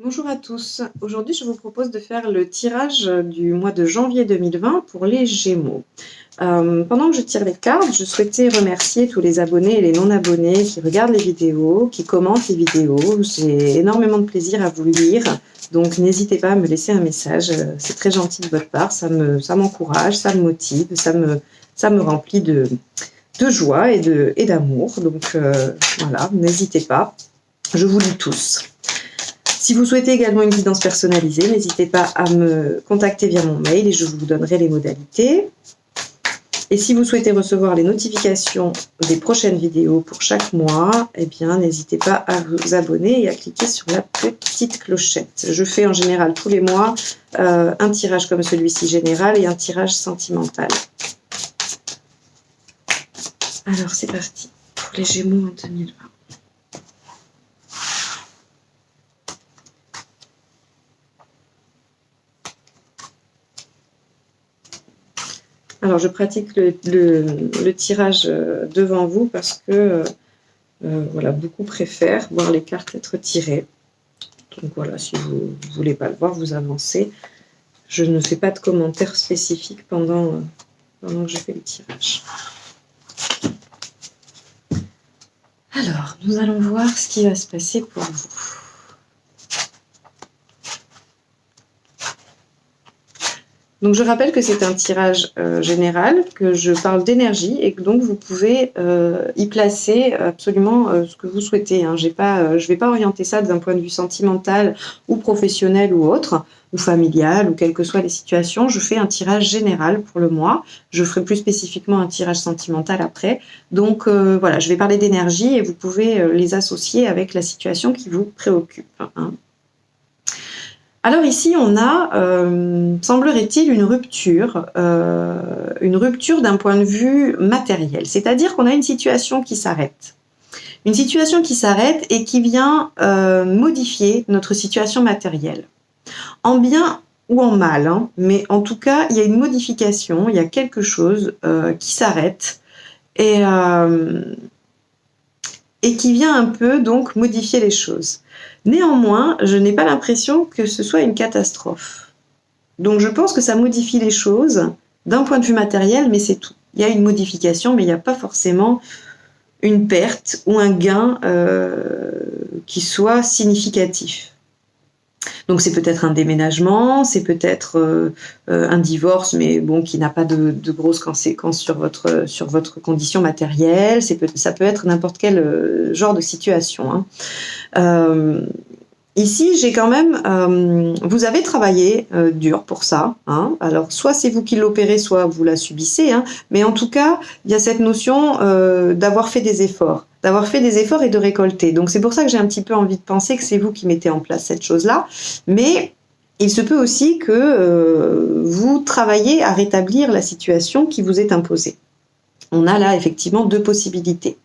Bonjour à tous. Aujourd'hui, je vous propose de faire le tirage du mois de janvier 2020 pour les Gémeaux. Pendant que je tire les cartes, je souhaitais remercier tous les abonnés et les non-abonnés qui regardent les vidéos, qui commentent les vidéos. J'ai énormément de plaisir à vous lire, donc n'hésitez pas à me laisser un message. C'est très gentil de votre part, ça m'encourage, ça me motive, ça me remplit de joie et d'amour. Donc voilà, n'hésitez pas. Je vous lis tous. Si vous souhaitez également une guidance personnalisée, n'hésitez pas à me contacter via mon mail et je vous donnerai les modalités. Et si vous souhaitez recevoir les notifications des prochaines vidéos pour chaque mois, eh bien, n'hésitez pas à vous abonner et à cliquer sur la petite clochette. Je fais en général tous les mois un tirage comme celui-ci général et un tirage sentimental. Alors, c'est parti pour les Gémeaux en 2020. Alors, je pratique le tirage devant vous parce que voilà, beaucoup préfèrent voir les cartes être tirées. Donc voilà, si vous ne voulez pas le voir, vous avancez. Je ne fais pas de commentaires spécifiques pendant que je fais le tirage. Alors, nous allons voir ce qui va se passer pour vous. Donc je rappelle que c'est un tirage général, que je parle d'énergie et que donc vous pouvez y placer absolument ce que vous souhaitez. Hein. Je vais pas orienter ça d'un point de vue sentimental ou professionnel ou autre, ou familial, ou quelles que soient les situations. Je fais un tirage général pour le mois. Je ferai plus spécifiquement un tirage sentimental après. Donc voilà, je vais parler d'énergie et vous pouvez les associer avec la situation qui vous préoccupe. Hein. Alors ici, on a, semblerait-il, une rupture d'un point de vue matériel. C'est-à-dire qu'on a une situation qui s'arrête. Une situation qui s'arrête et qui vient modifier notre situation matérielle. En bien ou en mal, hein, mais en tout cas, il y a une modification, il y a quelque chose qui s'arrête et qui vient un peu donc modifier les choses. Néanmoins, je n'ai pas l'impression que ce soit une catastrophe. Donc je pense que ça modifie les choses d'un point de vue matériel, mais c'est tout. Il y a une modification, mais il n'y a pas forcément une perte ou un gain qui soit significatif. Donc c'est peut-être un déménagement, c'est peut-être un divorce, mais bon, qui n'a pas de grosses conséquences sur votre condition matérielle. Ça peut être n'importe quel genre de situation. Hein. Ici, j'ai quand même, vous avez travaillé dur pour ça. Hein. Alors, soit c'est vous qui l'opérez, soit vous la subissez. Hein. Mais en tout cas, il y a cette notion d'avoir fait des efforts. D'avoir fait des efforts et de récolter. Donc, c'est pour ça que j'ai un petit peu envie de penser que c'est vous qui mettez en place cette chose-là. Mais il se peut aussi que vous travaillez à rétablir la situation qui vous est imposée. On a là, effectivement, deux possibilités.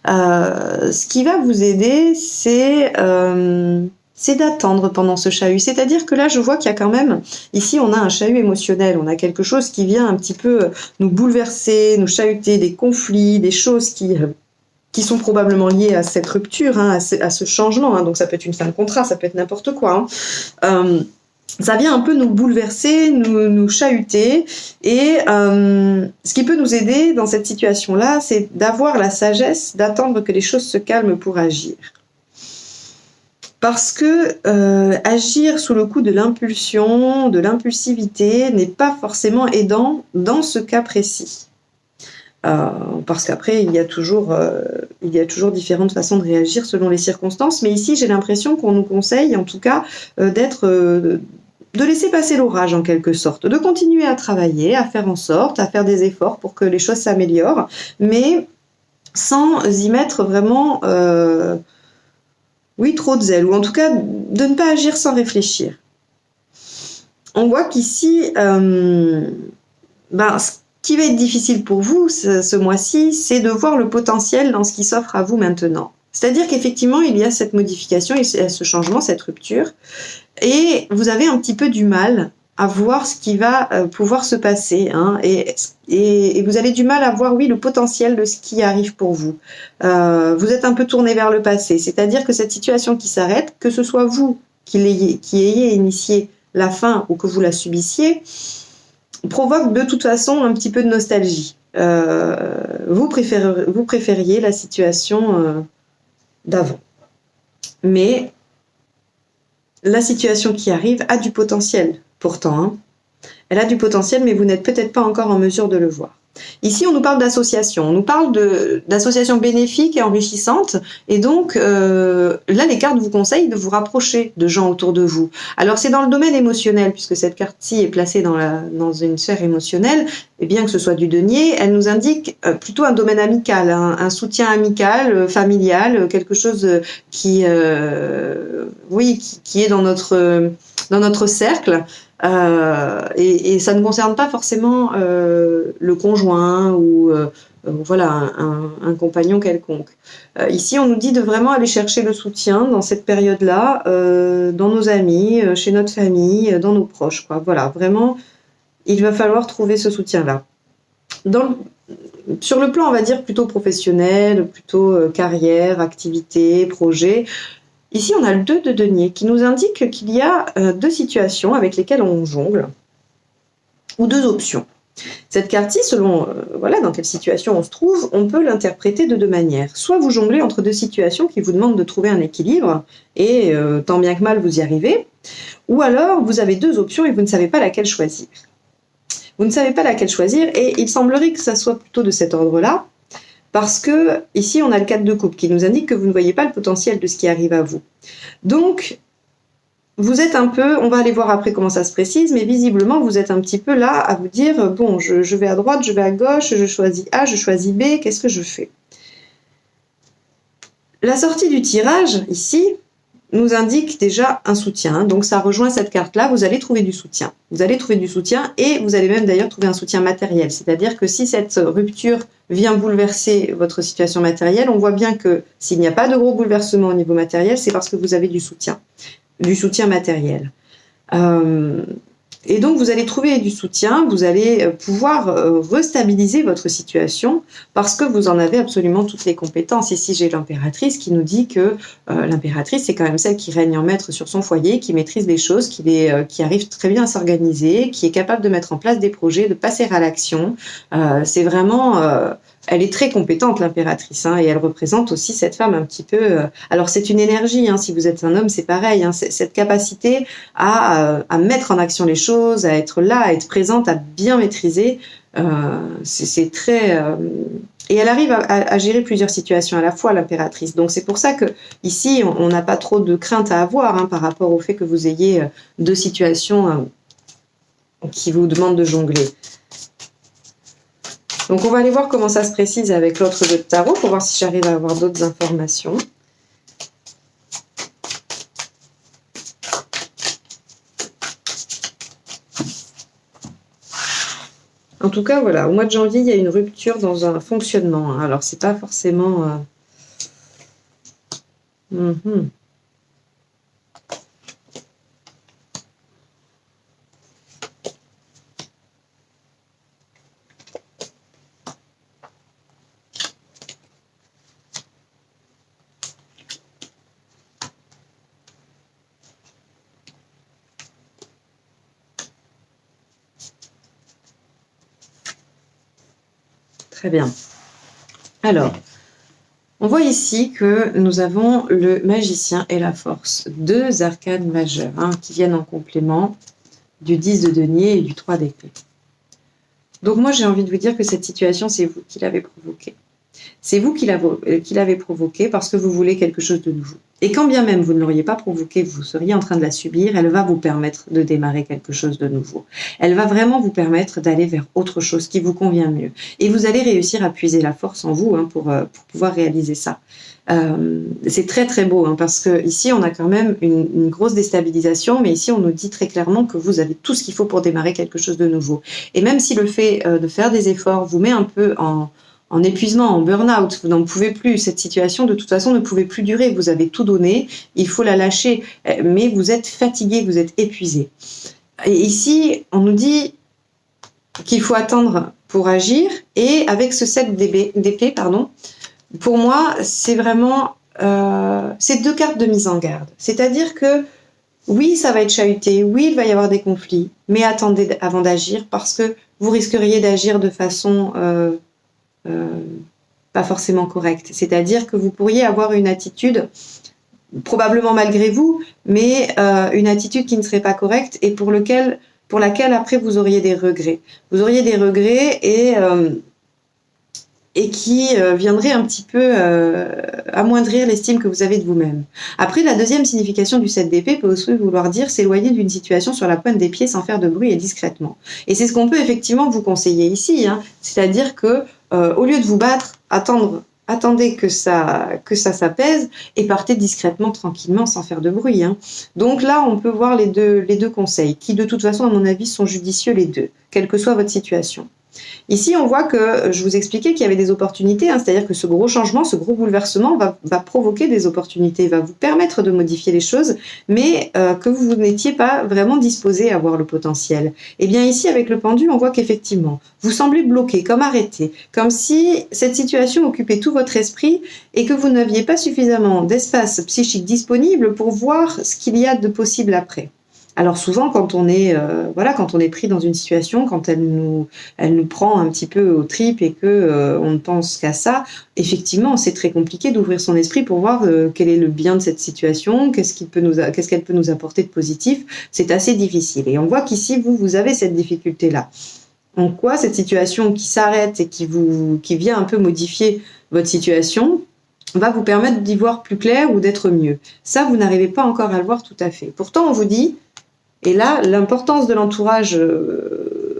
Ce qui va vous aider, c'est d'attendre pendant ce chahut. C'est-à-dire que là, je vois qu'il y a quand même, ici, on a un chahut émotionnel, on a quelque chose qui vient un petit peu nous bouleverser, nous chahuter, des conflits, des choses qui sont probablement liées à cette rupture, hein, à ce changement. Hein. Donc ça peut être une fin de contrat, ça peut être n'importe quoi. Hein. Ça vient un peu nous bouleverser, nous chahuter. Et ce qui peut nous aider dans cette situation-là, c'est d'avoir la sagesse d'attendre que les choses se calment pour agir. Parce que agir sous le coup de l'impulsion, de l'impulsivité, n'est pas forcément aidant dans ce cas précis. Parce qu'après, il y a toujours différentes façons de réagir selon les circonstances. Mais ici, j'ai l'impression qu'on nous conseille, en tout cas, de laisser passer l'orage en quelque sorte, de continuer à travailler, à faire en sorte, à faire des efforts pour que les choses s'améliorent, mais sans y mettre vraiment trop de zèle, ou en tout cas de ne pas agir sans réfléchir. On voit qu'ici, ce qui va être difficile pour vous ce mois-ci, c'est de voir le potentiel dans ce qui s'offre à vous maintenant. C'est-à-dire qu'effectivement, il y a cette modification, il y a ce changement, cette rupture, et vous avez un petit peu du mal à voir ce qui va pouvoir se passer, hein, et vous avez du mal à voir, oui, le potentiel de ce qui arrive pour vous. Vous êtes un peu tourné vers le passé, c'est-à-dire que cette situation qui s'arrête, que ce soit vous qui ayez initié la fin ou que vous la subissiez, provoque de toute façon un petit peu de nostalgie. Vous préfériez la situation d'avant. Mais la situation qui arrive a du potentiel, pourtant. Hein. Elle a du potentiel, mais vous n'êtes peut-être pas encore en mesure de le voir. Ici, on nous parle d'association. On nous parle d'associations bénéfiques et enrichissantes. Et donc, là, les cartes vous conseillent de vous rapprocher de gens autour de vous. Alors, c'est dans le domaine émotionnel, puisque cette carte-ci est placée dans une sphère émotionnelle. Et bien que ce soit du denier, elle nous indique plutôt un domaine amical, un soutien amical, familial, quelque chose qui est dans notre cercle. Et ça ne concerne pas forcément le conjoint ou voilà un compagnon quelconque. Ici, on nous dit de vraiment aller chercher le soutien dans cette période-là, dans nos amis, chez notre famille, dans nos proches, quoi. Voilà, vraiment, il va falloir trouver ce soutien-là. Sur le plan, on va dire, plutôt professionnel, plutôt carrière, activité, projet. Ici, on a le 2 de denier qui nous indique qu'il y a 2 situations avec lesquelles on jongle, ou 2 options. Cette carte-ci, selon dans quelle situation on se trouve, on peut l'interpréter de 2 manières. Soit vous jonglez entre 2 situations qui vous demandent de trouver un équilibre, et tant bien que mal vous y arrivez, ou alors vous avez 2 options et vous ne savez pas laquelle choisir. Vous ne savez pas laquelle choisir, et il semblerait que ça soit plutôt de cet ordre-là, parce que ici on a le 4 de coupe qui nous indique que vous ne voyez pas le potentiel de ce qui arrive à vous. Donc vous êtes un peu, on va aller voir après comment ça se précise, mais visiblement vous êtes un petit peu là à vous dire bon, je vais à droite, je vais à gauche, je choisis A, je choisis B, qu'est-ce que je fais? La sortie du tirage ici nous indique déjà un soutien, donc ça rejoint cette carte-là, vous allez trouver du soutien. Vous allez trouver du soutien et vous allez même d'ailleurs trouver un soutien matériel, c'est-à-dire que si cette rupture vient bouleverser votre situation matérielle, on voit bien que s'il n'y a pas de gros bouleversement au niveau matériel, c'est parce que vous avez du soutien matériel. Et donc vous allez trouver du soutien, vous allez pouvoir restabiliser votre situation parce que vous en avez absolument toutes les compétences. Ici j'ai l'impératrice qui nous dit que l'impératrice c'est quand même celle qui règne en maître sur son foyer, qui maîtrise les choses, qui arrive très bien à s'organiser, qui est capable de mettre en place des projets, de passer à l'action. C'est vraiment... elle est très compétente, l'impératrice, hein, et elle représente aussi cette femme un petit peu... alors, c'est une énergie, hein, si vous êtes un homme, c'est pareil, hein, cette capacité à mettre en action les choses, à être là, à être présente, à bien maîtriser, c'est très... et elle arrive à gérer plusieurs situations à la fois, l'impératrice. Donc, c'est pour ça que ici, on n'a pas trop de crainte à avoir hein, par rapport au fait que vous ayez 2 situations qui vous demandent de jongler. Donc on va aller voir comment ça se précise avec l'autre jeu de tarot pour voir si j'arrive à avoir d'autres informations. En tout cas, voilà, au mois de janvier, il y a une rupture dans un fonctionnement. Alors, c'est pas forcément... Très bien. Alors, on voit ici que nous avons le magicien et la force, 2 arcanes majeures hein, qui viennent en complément du 10 de denier et du 3 d'épée. Donc moi, j'ai envie de vous dire que cette situation, c'est vous qui l'avez provoquée. C'est vous qui l'avez provoquée parce que vous voulez quelque chose de nouveau. Et quand bien même vous ne l'auriez pas provoquée, vous seriez en train de la subir, elle va vous permettre de démarrer quelque chose de nouveau. Elle va vraiment vous permettre d'aller vers autre chose qui vous convient mieux. Et vous allez réussir à puiser la force en vous hein, pour pouvoir réaliser ça. C'est très très beau hein, parce que ici on a quand même une grosse déstabilisation, mais ici on nous dit très clairement que vous avez tout ce qu'il faut pour démarrer quelque chose de nouveau. Et même si le fait de faire des efforts vous met un peu en épuisement, en burn-out, vous n'en pouvez plus, cette situation de toute façon ne pouvait plus durer, vous avez tout donné, il faut la lâcher, mais vous êtes fatigué, vous êtes épuisé. Et ici, on nous dit qu'il faut attendre pour agir, et avec ce 7 d'épée, pour moi, c'est vraiment, c'est 2 cartes de mise en garde. C'est-à-dire que Oui, ça va être chahuté, oui, il va y avoir des conflits, mais attendez avant d'agir parce que vous risqueriez d'agir de façon euh, pas forcément correcte. C'est-à-dire que vous pourriez avoir une attitude, probablement malgré vous, mais une attitude qui ne serait pas correcte et pour laquelle après vous auriez des regrets. Vous auriez des regrets et qui viendrait un petit peu amoindrir l'estime que vous avez de vous-même. Après, la deuxième signification du 7 d'épée peut aussi vouloir dire s'éloigner d'une situation sur la pointe des pieds sans faire de bruit et discrètement. Et c'est ce qu'on peut effectivement vous conseiller ici, hein. C'est-à-dire que au lieu de vous battre, attendez que ça s'apaise et partez discrètement, tranquillement, sans faire de bruit, hein. Donc là, on peut voir les deux conseils, qui de toute façon, à mon avis, sont judicieux les deux, quelle que soit votre situation. Ici, on voit que je vous expliquais qu'il y avait des opportunités, hein, c'est-à-dire que ce gros changement, ce gros bouleversement va provoquer des opportunités, va vous permettre de modifier les choses, mais que vous n'étiez pas vraiment disposé à voir le potentiel. Et bien ici, avec le pendu, on voit qu'effectivement, vous semblez bloqué, comme arrêté, comme si cette situation occupait tout votre esprit et que vous n'aviez pas suffisamment d'espace psychique disponible pour voir ce qu'il y a de possible après. Alors souvent, quand on est pris dans une situation, quand elle nous prend un petit peu aux tripes et que on ne pense qu'à ça, effectivement, c'est très compliqué d'ouvrir son esprit pour voir quel est le bien de cette situation, qu'est-ce qu'elle peut nous apporter de positif. C'est assez difficile. Et on voit qu'ici, vous avez cette difficulté-là. En quoi cette situation qui s'arrête et qui vient un peu modifier votre situation va vous permettre d'y voir plus clair ou d'être mieux. Ça, vous n'arrivez pas encore à le voir tout à fait. Pourtant, on vous dit, et là, l'importance de l'entourage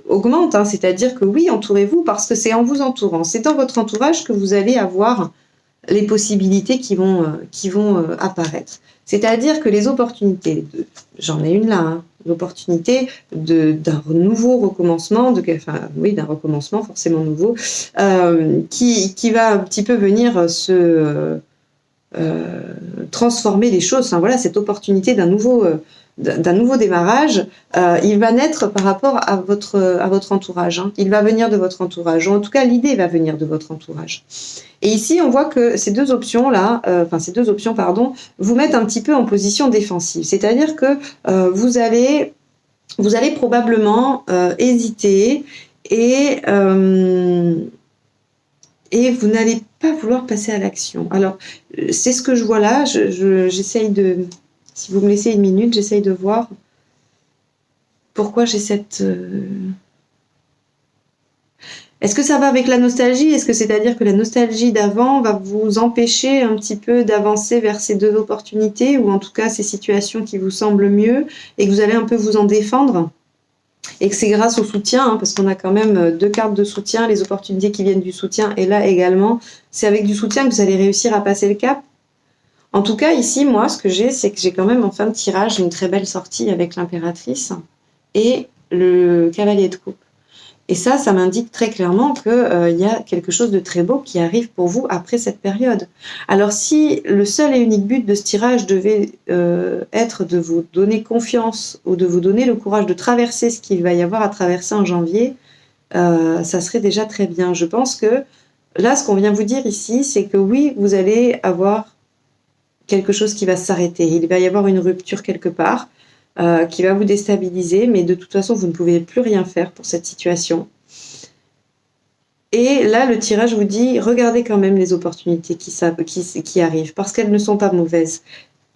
augmente, hein, c'est-à-dire que oui, entourez-vous parce que c'est en vous entourant, c'est dans votre entourage que vous allez avoir les possibilités qui vont apparaître. C'est-à-dire que les opportunités, j'en ai une là, hein, l'opportunité d'un nouveau recommencement, d'un recommencement forcément nouveau, qui va un petit peu venir se transformer les choses. Enfin voilà, cette opportunité d'un nouveau démarrage, il va naître par rapport à votre entourage, hein. Il va venir de votre entourage, ou en tout cas l'idée va venir de votre entourage. Et ici, on voit que ces deux options, vous mettent un petit peu en position défensive. C'est-à-dire que vous allez probablement hésiter et vous n'allez pas vouloir passer à l'action. Alors, c'est ce que je vois là. J'essaye de... Si vous me laissez une minute, j'essaye de voir pourquoi j'ai cette... Est-ce que ça va avec la nostalgie? Est-ce que c'est-à-dire que la nostalgie d'avant va vous empêcher un petit peu d'avancer vers ces deux opportunités, ou en tout cas ces situations qui vous semblent mieux, et que vous allez un peu vous en défendre? Et que c'est grâce au soutien, hein, parce qu'on a quand même deux cartes de soutien, les opportunités qui viennent du soutien, et là également, c'est avec du soutien que vous allez réussir à passer le cap. En tout cas, ici, moi, ce que c'est que j'ai quand même en fin de tirage une très belle sortie avec l'impératrice et le cavalier de coupe. Et ça m'indique très clairement qu'il y a quelque chose de très beau qui arrive pour vous après cette période. Alors si le seul et unique but de ce tirage devait être de vous donner confiance ou de vous donner le courage de traverser ce qu'il va y avoir à traverser en janvier, ça serait déjà très bien. Je pense que là, ce qu'on vient vous dire ici, c'est que oui, vous allez avoir quelque chose qui va s'arrêter. Il va y avoir une rupture quelque part qui va vous déstabiliser, mais de toute façon, vous ne pouvez plus rien faire pour cette situation. Et là, le tirage vous dit, regardez quand même les opportunités qui arrivent, parce qu'elles ne sont pas mauvaises.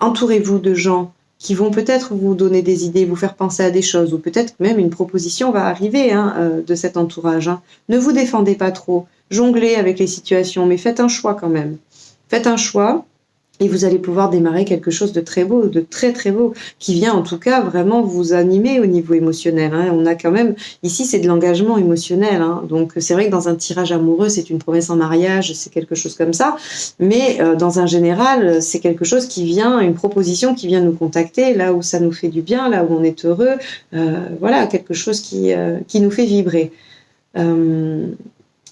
Entourez-vous de gens qui vont peut-être vous donner des idées, vous faire penser à des choses, ou peut-être même une proposition va arriver de cet entourage. Hein. Ne vous défendez pas trop, jonglez avec les situations, mais faites un choix quand même. Faites un choix. Et vous allez pouvoir démarrer quelque chose de très beau, de très très beau, qui vient en tout cas vraiment vous animer au niveau émotionnel. Hein. On a quand même, ici c'est de l'engagement émotionnel. Hein. Donc c'est vrai que dans un tirage amoureux, c'est une promesse en mariage, c'est quelque chose comme ça. Mais dans un général, c'est quelque chose qui vient, une proposition qui vient nous contacter, là où ça nous fait du bien, là où on est heureux. Voilà, quelque chose qui nous fait vibrer.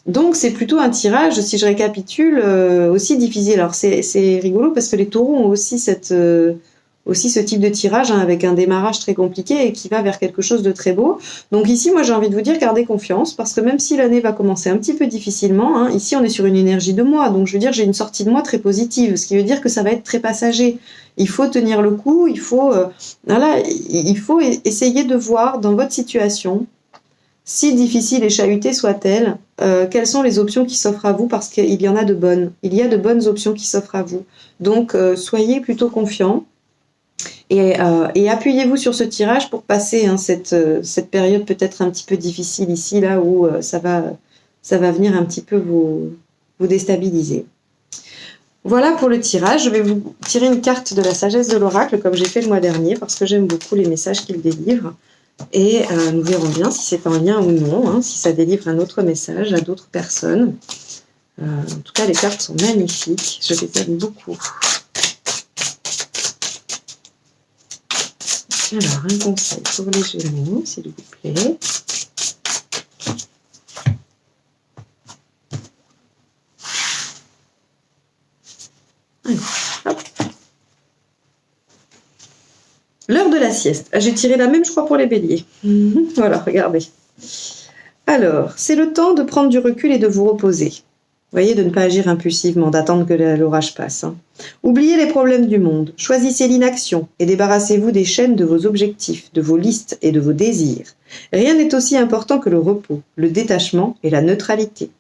Donc c'est plutôt un tirage, si je récapitule, aussi difficile. Alors c'est rigolo parce que les taureaux ont aussi aussi ce type de tirage avec un démarrage très compliqué et qui va vers quelque chose de très beau. Donc ici, moi j'ai envie de vous dire, gardez confiance, parce que même si l'année va commencer un petit peu difficilement, ici on est sur une énergie de moi, donc je veux dire j'ai une sortie de moi très positive, ce qui veut dire que ça va être très passager. Il faut tenir le coup, il faut essayer de voir dans votre situation, si difficile et chahutée soit-elle, quelles sont les options qui s'offrent à vous, parce qu'il y en a de bonnes. Il y a de bonnes options qui s'offrent à vous. Donc soyez plutôt confiants. Et appuyez-vous sur ce tirage pour passer cette période peut-être un petit peu difficile ici, là où ça va venir un petit peu vous déstabiliser. Voilà pour le tirage. Je vais vous tirer une carte de la sagesse de l'oracle, comme j'ai fait le mois dernier, parce que j'aime beaucoup les messages qu'il délivre. Et nous verrons bien si c'est en lien ou non, si ça délivre un autre message à d'autres personnes. En tout cas, les cartes sont magnifiques. Je les aime beaucoup. Alors, un conseil pour les Gémeaux, s'il vous plaît. Alors, hop. L'heure de la sieste. J'ai tiré la même, je crois, pour les béliers. Voilà, regardez. Alors, c'est le temps de prendre du recul et de vous reposer. Vous voyez, de ne pas agir impulsivement, d'attendre que l'orage passe. Oubliez les problèmes du monde, choisissez l'inaction et débarrassez-vous des chaînes de vos objectifs, de vos listes et de vos désirs. Rien n'est aussi important que le repos, le détachement et la neutralité.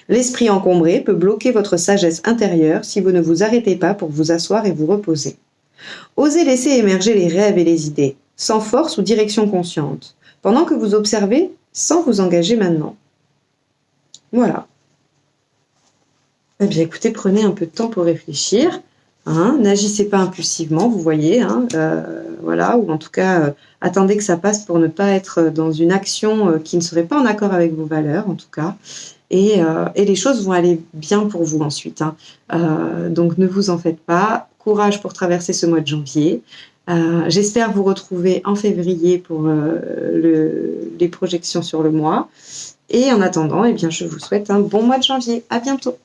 L'esprit encombré peut bloquer votre sagesse intérieure si vous ne vous arrêtez pas pour vous asseoir et vous reposer. Osez laisser émerger les rêves et les idées, sans force ou direction consciente, pendant que vous observez sans vous engager maintenant. Voilà. Eh bien, écoutez, prenez un peu de temps pour réfléchir. N'agissez pas impulsivement, vous voyez. Voilà, ou en tout cas, attendez que ça passe pour ne pas être dans une action qui ne serait pas en accord avec vos valeurs, en tout cas. Et les choses vont aller bien pour vous ensuite. Donc, ne vous en faites pas. Courage pour traverser ce mois de janvier. J'espère vous retrouver en février pour les projections sur le mois. Et en attendant, eh bien, je vous souhaite un bon mois de janvier. À bientôt.